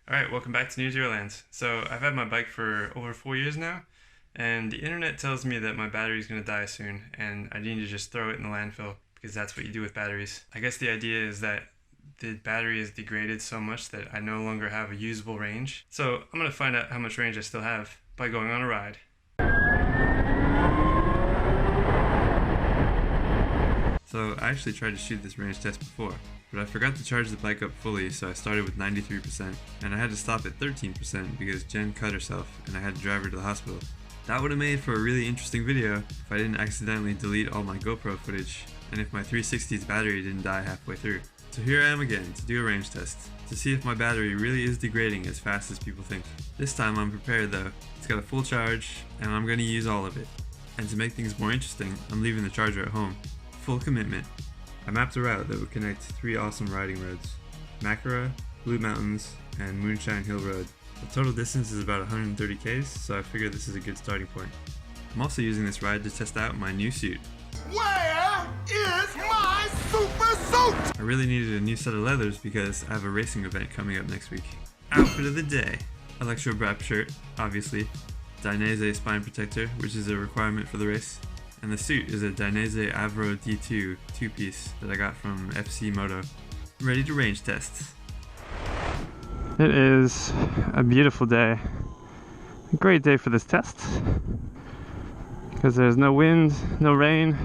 Alright, welcome back to NewZeroland. So I've had my bike for over 4 years now, and the internet tells me that my battery is going to die soon, and I need to just throw it in the landfill, because that's what you do with batteries. I guess the idea is that the battery is degraded so much that I no longer have a usable range. So I'm going to find out how much range I still have by going on a ride. So I actually tried to shoot this range test before, but I forgot to charge the bike up fully, so I started with 93%, and I had to stop at 13% because Jen cut herself and I had to drive her to the hospital. That would have made for a really interesting video if I didn't accidentally delete all my GoPro footage, and if my 360's battery didn't die halfway through. So here I am again to do a range test, to see if my battery really is degrading as fast as people think. This time I'm prepared though. It's got a full charge, and I'm going to use all of it. And to make things more interesting, I'm leaving the charger at home. Full commitment. I mapped a route that would connect 3 awesome riding roads: Makara, Blue Mountains, and Moonshine Hill Road. The total distance is about 130 k's, so I figured this is a good starting point. I'm also using this ride to test out my new suit. Where is my super suit? I really needed a new set of leathers because I have a racing event coming up next week. Outfit of the day: Electro Brap shirt, obviously, Dainese spine protector, which is a requirement for the race, and the suit is a Dainese Avro D2 two-piece that I got from FC Moto. Ready to range test. It is a beautiful day. A great day for this test, because there's no wind, no rain,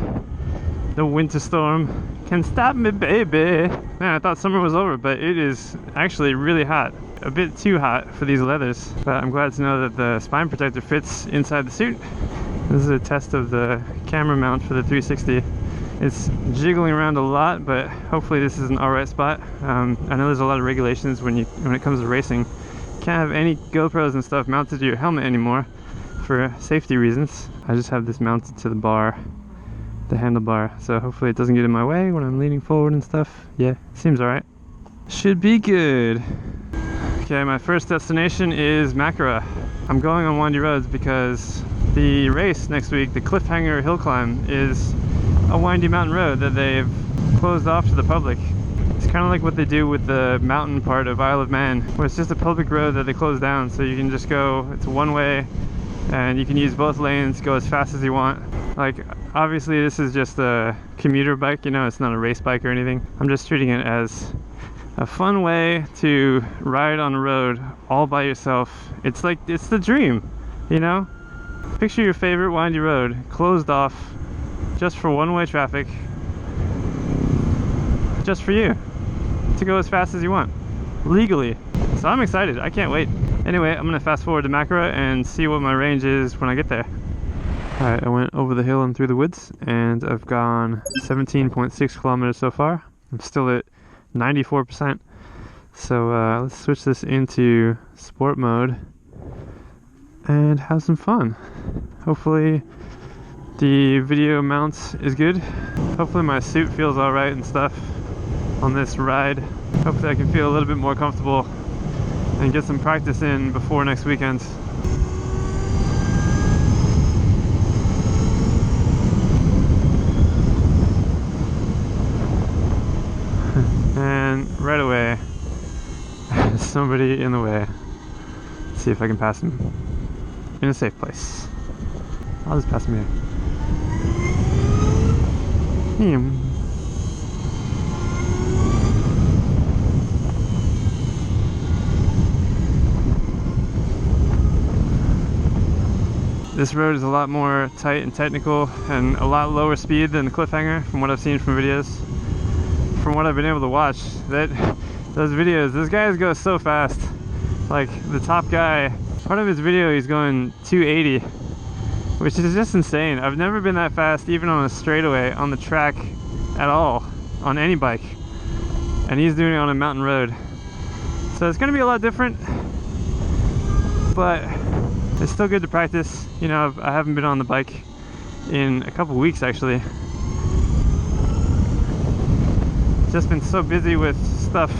no winter storm can stop me, baby. Man, I thought summer was over, but it is actually really hot. A bit too hot for these leathers, but I'm glad to know that the spine protector fits inside the suit. This is a test of the camera mount for the 360. It's jiggling around a lot, but hopefully this is an alright spot. I know there's a lot of regulations when it comes to racing. You can't have any GoPros and stuff mounted to your helmet anymore for safety reasons. I just have this mounted to the bar, the handlebar, so hopefully it doesn't get in my way when I'm leaning forward and stuff. Yeah, seems alright. Should be good. Okay, my first destination is Makara. I'm going on windy roads because the race next week, the Cliffhanger Hill Climb, is a windy mountain road that they've closed off to the public. It's kind of like what they do with the mountain part of Isle of Man, where it's just a public road that they close down, so you can just go, it's one way, and you can use both lanes, go as fast as you want. Like, obviously this is just a commuter bike, you know, it's not a race bike or anything. I'm just treating it as a fun way to ride on a road all by yourself. It's like, it's the dream, you know? Picture your favorite windy road closed off just for one-way traffic, just for you to go as fast as you want, legally. So I'm excited, I can't wait. Anyway, I'm gonna fast forward to Makara and see what my range is when I get there. Alright, I went over the hill and through the woods, and I've gone 17.6 kilometers so far. I'm still at 94%. So let's switch this into sport mode and have some fun. Hopefully the video mount is good. Hopefully my suit feels alright and stuff on this ride. Hopefully I can feel a little bit more comfortable and get some practice in before next weekend. And right away, there's somebody in the way. Let's see if I can pass him in a safe place. I'll just pass him here. This road is a lot more tight and technical and a lot lower speed than the Cliffhanger from what I've seen from videos. From what I've been able to watch, those videos, those guys go so fast. Like the top guy, part of his video he's going 280, which is just insane. I've never been that fast even on a straightaway on the track at all on any bike, and he's doing it on a mountain road. So it's gonna be a lot different, but it's still good to practice. You know, I haven't been on the bike in a couple weeks actually. Just been so busy with stuff.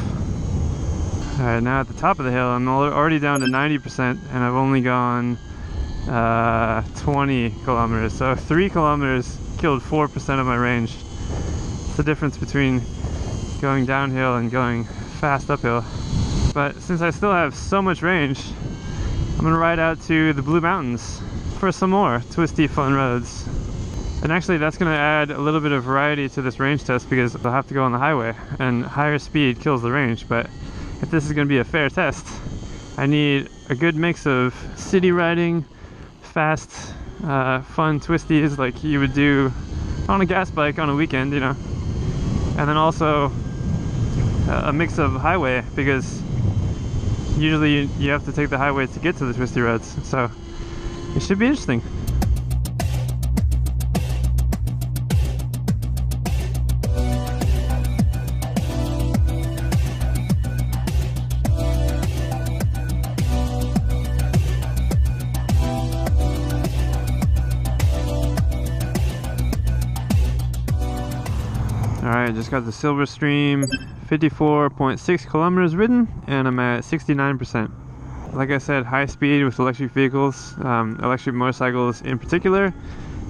Alright, now at the top of the hill, I'm already down to 90%, and I've only gone 20 kilometers. So 3 kilometers killed 4% of my range. It's the difference between going downhill and going fast uphill. But since I still have so much range, I'm gonna ride out to the Blue Mountains for some more twisty fun roads. And actually that's gonna add a little bit of variety to this range test because I'll have to go on the highway and higher speed kills the range. But if this is gonna be a fair test, I need a good mix of city riding, fast, fun twisties like you would do on a gas bike on a weekend, you know. And then also a mix of highway because usually you have to take the highway to get to the twisty roads. So it should be interesting. Alright, just got the Silver Stream, 54.6 kilometers ridden, and I'm at 69%. Like I said, high speed with electric vehicles, electric motorcycles in particular.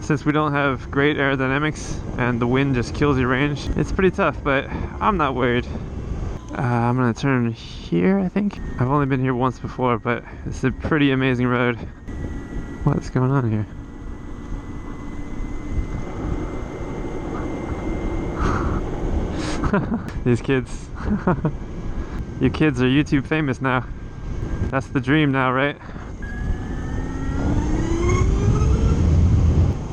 Since we don't have great aerodynamics and the wind just kills your range, it's pretty tough, but I'm not worried. I'm gonna turn here, I think. I've only been here once before, but it's a pretty amazing road. What's going on here? These kids. You kids are YouTube famous now. That's the dream now, right?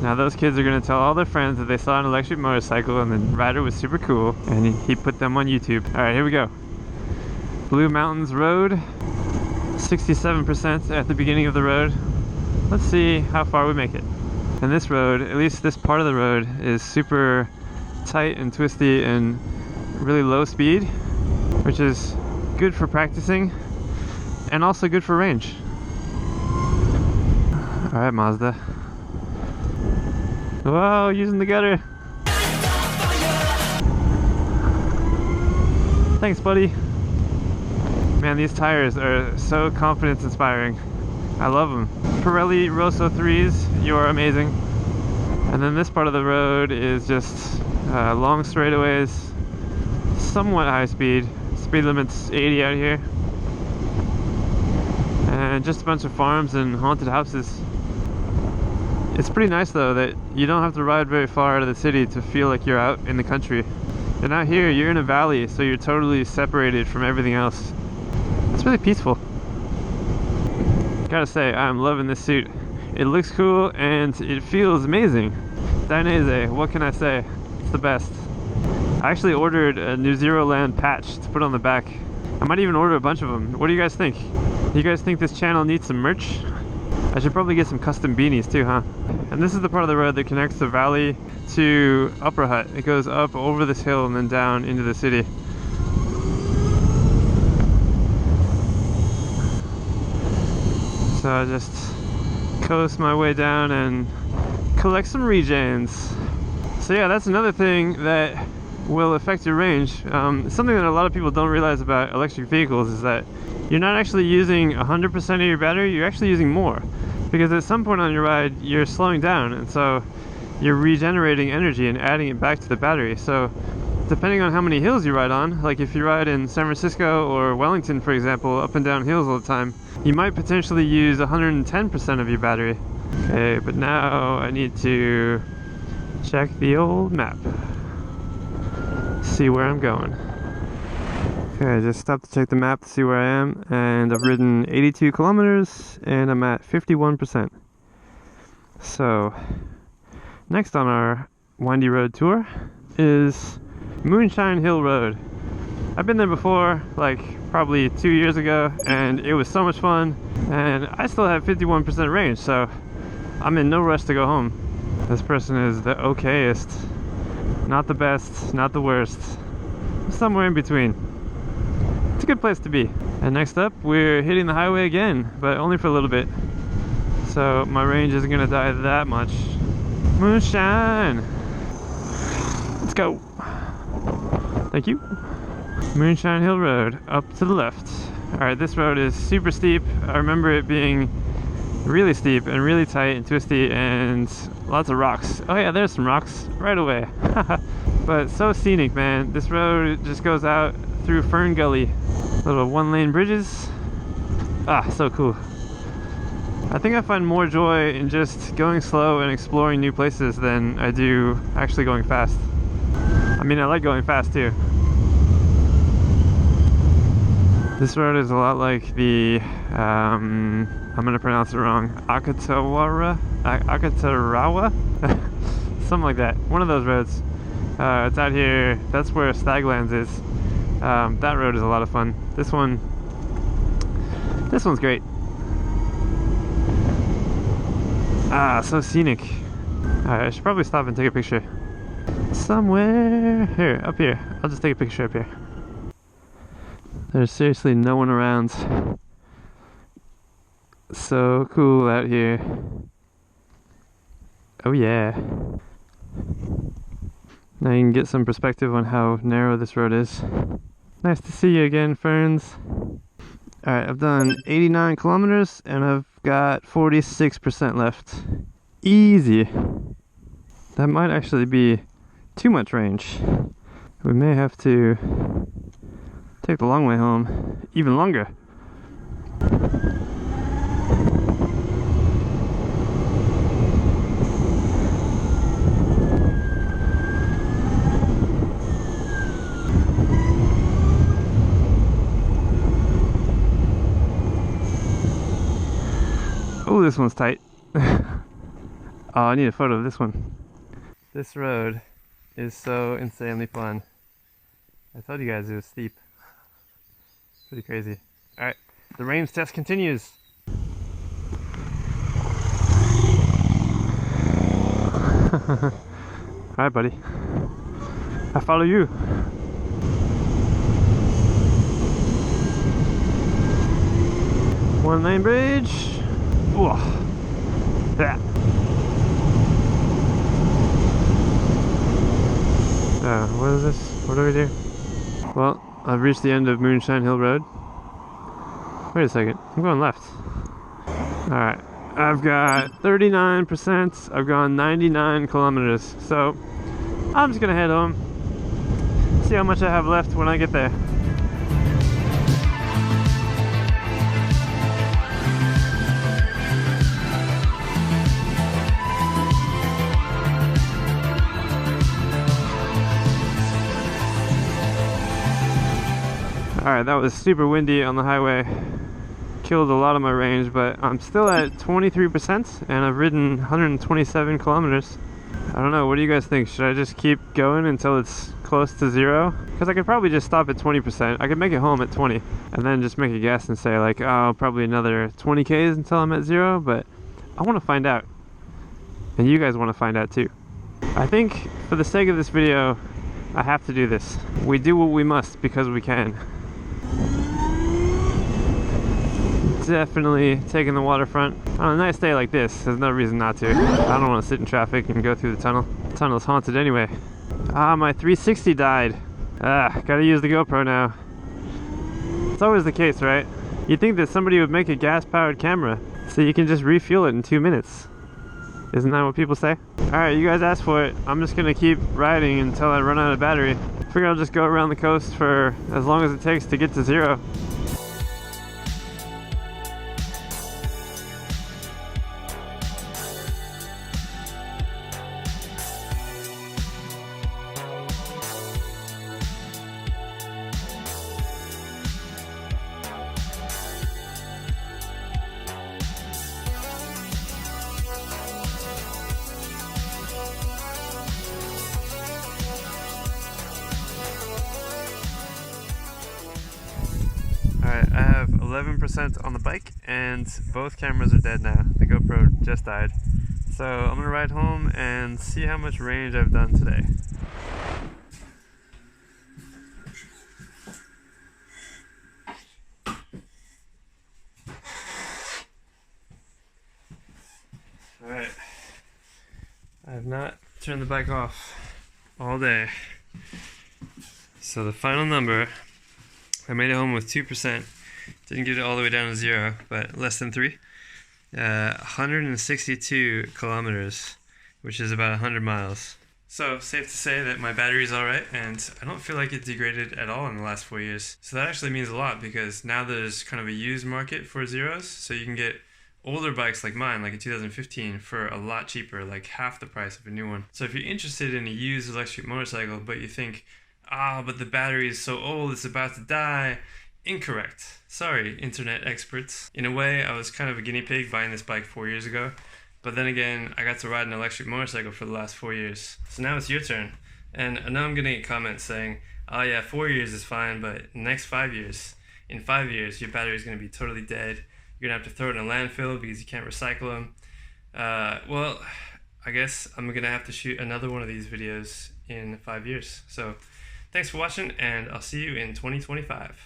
Now those kids are gonna tell all their friends that they saw an electric motorcycle and the rider was super cool and he put them on YouTube. Alright, here we go. Blue Mountains Road. 67% at the beginning of the road. Let's see how far we make it. And this road, at least this part of the road, is super tight and twisty and really low speed, which is good for practicing and also good for range. Alright, Mazda. Whoa, using the gutter. Thanks, buddy. Man, these tires are so confidence inspiring. I love them. Pirelli Rosso 3s, you are amazing. And then this part of the road is just long straightaways, somewhat high speed. Speed limit's 80 out here. And just a bunch of farms and haunted houses. It's pretty nice though that you don't have to ride very far out of the city to feel like you're out in the country. And out here, you're in a valley, so you're totally separated from everything else. It's really peaceful. Gotta say, I'm loving this suit. It looks cool and it feels amazing. Dainese, what can I say? It's the best. I actually ordered a NewZeroland patch to put on the back. I might even order a bunch of them. What do you guys think? Do you guys think this channel needs some merch? I should probably get some custom beanies too, huh? And this is the part of the road that connects the valley to Upper Hut. It goes up over this hill and then down into the city. So I just coast my way down and collect some regens. So yeah, that's another thing that will affect your range. Something that a lot of people don't realize about electric vehicles is that you're not actually using 100% of your battery, you're actually using more. Because at some point on your ride, you're slowing down, and so you're regenerating energy and adding it back to the battery. So depending on how many hills you ride on, like if you ride in San Francisco or Wellington, for example, up and down hills all the time, you might potentially use 110% of your battery. Okay, but now I need to check the old map. See where I'm going. Okay, I just stopped to check the map to see where I am, and I've ridden 82 kilometers and I'm at 51%. So, next on our windy road tour is Moonshine Hill Road. I've been there before, like probably 2 years ago, and it was so much fun, and I still have 51% range, so I'm in no rush to go home. This person is the okayest. Not the best, not the worst. Somewhere in between. It's a good place to be. And next up, we're hitting the highway again, but only for a little bit. So my range isn't gonna die that much. Moonshine! Let's go! Thank you. Moonshine Hill Road, up to the left. Alright, this road is super steep. I remember it being really steep and really tight and twisty and lots of rocks. Oh yeah, there's some rocks right away. But so scenic, man. This road just goes out through Fern Gully. Little one-lane bridges. Ah, so cool. I think I find more joy in just going slow and exploring new places than I do actually going fast. I mean, I like going fast too. This road is a lot like the, I'm gonna pronounce it wrong, Akatarawa? Something like that. One of those roads. It's out here, that's where Staglands is. That road is a lot of fun. This one's great. Ah, so scenic. Alright, I should probably stop and take a picture. Somewhere here, up here. I'll just take a picture up here. There's seriously no one around. So cool out here. Oh yeah. Now you can get some perspective on how narrow this road is. Nice to see you again, Ferns. Alright, I've done 89 kilometers and I've got 46% left. Easy. That might actually be too much range. We may have to take the long way home. Even longer. Oh, this one's tight. Oh, I need a photo of this one. This road is so insanely fun. I told you guys it was steep. Pretty crazy. Alright, the range test continues. Alright, buddy. I follow you. One lane bridge. Whoa. Yeah. What is this? What do we do? Well, I've reached the end of Moonshine Hill Road. Wait a second, I'm going left. Alright, I've got 39%, I've gone 99 kilometers. So, I'm just gonna head home. See how much I have left when I get there. Alright, that was super windy on the highway. Killed a lot of my range, but I'm still at 23% and I've ridden 127 kilometers. I don't know, what do you guys think? Should I just keep going until it's close to zero? Because I could probably just stop at 20%. I could make it home at 20 and then just make a guess and say like, oh, probably another 20 Ks until I'm at zero, but I want to find out. And you guys want to find out too. I think for the sake of this video, I have to do this. We do what we must because we can. Definitely taking the waterfront. On a nice day like this, there's no reason not to. I don't want to sit in traffic and go through the tunnel. The tunnel's haunted anyway. Ah, my 360 died. Ah, gotta use the GoPro now. It's always the case, right? You'd think that somebody would make a gas-powered camera so you can just refuel it in 2 minutes. Isn't that what people say? Alright, you guys asked for it. I'm just gonna keep riding until I run out of battery. Figure I'll just go around the coast for as long as it takes to get to zero. Alright, I have 11% on the bike and both cameras are dead now. The GoPro just died. So I'm gonna ride home and see how much range I've done today. Alright, I have not turned the bike off all day. So the final number, I made it home with 2%. Didn't get it all the way down to zero, but less than 3. 162 kilometers, which is about 100 miles. So, safe to say that my battery's alright, and I don't feel like it degraded at all in the last 4 years. So that actually means a lot, because now there's kind of a used market for Zeros, so you can get older bikes like mine, like a 2015, for a lot cheaper, like half the price of a new one. So if you're interested in a used electric motorcycle, but you think, but the battery is so old, it's about to die, incorrect. Sorry, internet experts. In a way, I was kind of a guinea pig buying this bike 4 years ago. But then again, I got to ride an electric motorcycle for the last 4 years. So now it's your turn. And I know I'm gonna get comments saying, oh yeah, 4 years is fine, but next 5 years, in 5 years, your battery is gonna be totally dead. You're gonna have to throw it in a landfill because you can't recycle them. Well, I guess I'm gonna have to shoot another one of these videos in 5 years. So thanks for watching, and I'll see you in 2025.